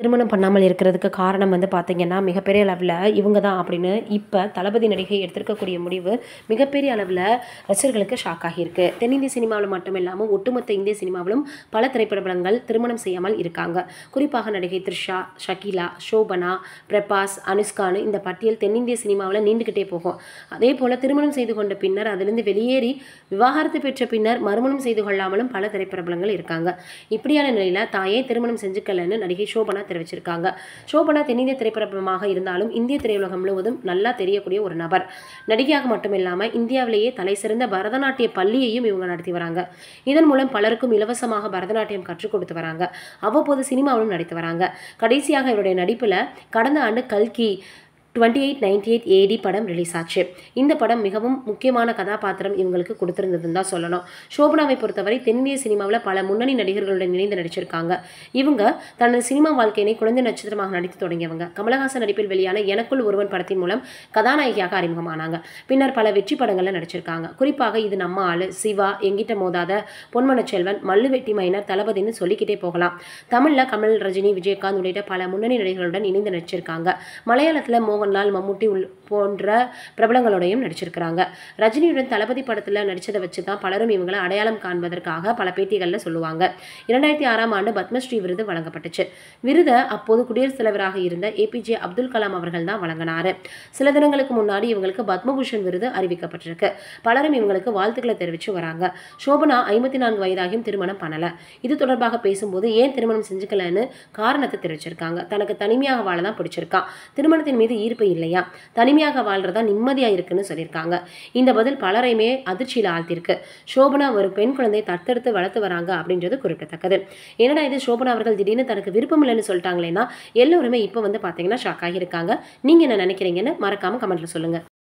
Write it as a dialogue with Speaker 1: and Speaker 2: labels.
Speaker 1: திருமணம் பண்ணாமல் இருக்கிறதுக்கு காரணம் வந்து பார்த்தீங்கன்னா, மிகப்பெரிய அளவுல இவங்க தான் அப்படின்னு இப்ப தளபதி நடிகை எடுத்திருக்கக்கூடிய முடிவு மிகப்பெரிய அளவுல ரசிகர்களுக்கு ஷாக் ஆகியிருக்கு. தென்னிந்திய சினிமாவுல மட்டும் இல்லாம ஒட்டுமொத்த இந்திய சினிமாவிலும் பல திரைப்பட பிரபலங்கள் திருமணம் செய்யாமல் இருக்காங்க. குறிப்பாக நடிகை த்ரிஷா, ஷகீலா, ஷோபனா, பிரபாஸ், அனுஷ்கான்னு இந்த பட்டியல் தென்னிந்திய சினிமாவுல நீண்டுகிட்டே போகும். அதேபோல திருமணம் செய்து கொண்ட பின்னர் அதிலிருந்து வெளியேறி விவாகரத்து பெற்ற பின்னர் மறுமணம் செய்து கொள்ளாமலும் பல திரைப்பட பிரபலங்கள் இருக்காங்க. இப்படியான நிலையில தான் ஏன் திருமணம் செஞ்சுக்கலன்னு நடிகை ஷோபனா தெரிவிச்சிருக்காங்க. ஷோபனா தென்னிந்திய திரைப்படமாக இருந்தாலும் இந்திய திரையுலகம் முழுவதும் நல்லா தெரியக்கூடிய ஒரு நபர். நடிகையாக மட்டும் இல்லாம இந்தியாவிலேயே தலை சிறந்த பரதநாட்டிய பள்ளியையும் இவங்க நடத்தி வராங்க. இதன் மூலம் பலருக்கும் இலவசமாக பரதநாட்டியம் கற்றுக் கொடுத்து வராங்க. அவ்வப்போது சினிமாவிலும் நடித்து வராங்க. கடைசியாக இவருடைய நடிப்புல கடந்த ஆண்டு கல்கி 2898 AD படம் ரிலீஸ் ஆச்சு. இந்த படம் மிகவும் முக்கியமான கதாபாத்திரம் இவங்களுக்கு கொடுத்திருந்ததுன்னு தான் சொல்லணும். ஷோபனாவை பொறுத்தவரை தென்னிந்திய சினிமாவில் பல முன்னணி நடிகர்களுடன் இணைந்து நடிச்சிருக்காங்க. இவங்க தனது சினிமா வாழ்க்கையினை குழந்தை நட்சத்திரமாக நடித்து தொடங்கியவங்க. கமலஹாசன் நடிப்பில் வெளியான எனக்குள் ஒருவன் படத்தின் மூலம் கதாநாயகியாக அறிமுகமானாங்க. பின்னர் பல வெற்றி படங்கள்ல நடிச்சிருக்காங்க. குறிப்பாக இது நம்ம ஆளு, சிவா, எங்கிட்ட மோதாத, பொன்மனச்செல்வன், மல்லுவெட்டி மைனர், தளபதினு சொல்லிக்கிட்டே போகலாம். தமிழ்ல கமல், ரஜினி, விஜயகாந்த் உள்ளிட்ட பல முன்னணி நடிகர்களுடன் இணைந்து நடிச்சிருக்காங்க. மலையாளத்துல மோகன்லால், மம்முட்டி போன்ற பிரபலங்களோடையும் நடிச்சிருக்கிறாங்க. ரஜினியுடன் தளபதி படத்துல நடிச்சதை வச்சுதான் பலரும் இவங்களை அடையாளம் காண்பதற்காக பல பேட்டிகள்ல சொல்லுவாங்க. 2006ஆம் ஆண்டு பத்மஸ்ரீ விருது வழங்கப்பட்டுச்சு. விருதை அப்போது குடியரசுத் தலைவராக இருந்த APJ அப்துல் கலாம் அவர்கள் தான் வழங்கினாரு. சில தினங்களுக்கு முன்னாடி இவங்களுக்கு பத்மபூஷன் விருது அறிவிக்கப்பட்டிருக்கு. பலரும் இவங்களுக்கு வாழ்த்துக்களை தெரிவிச்சு வராங்க. ஷோபனா 54 வயதாகியும் திருமணம் பண்ணல. இது தொடர்பாக பேசும்போது ஏன் திருமணம் செஞ்சுக்கலன்னு காரணத்தை தெரிவிச்சிருக்காங்க. தனக்கு தனிமையாக வாழ தான் பிடிச்சிருக்கா. திருமணத்தின் மீது ஈர்ப்பு இல்லையா, தனிமையாக வாழ்றதா நிம்மதியா இருக்குன்னு சொல்லியிருக்காங்க. இந்த பதில் பலரையுமே அதிர்ச்சியில் ஆழ்த்திருக்கு. ஷோபனா ஒரு பெண் குழந்தையை தத்தெடுத்து வளர்த்து வராங்க அப்படின்றது குறிப்பிடத்தக்கது. என்னடா இது, ஷோபனா அவர்கள் திடீர்னு தனக்கு விருப்பம் இல்லைன்னு சொல்லிட்டாங்களேன்னா எல்லோருமே இப்போ வந்து பார்த்தீங்கன்னா ஷாக் ஆகியிருக்காங்க. நீங்க என்ன நினைக்கிறீங்கன்னு மறக்காம கமெண்ட்ல சொல்லுங்க.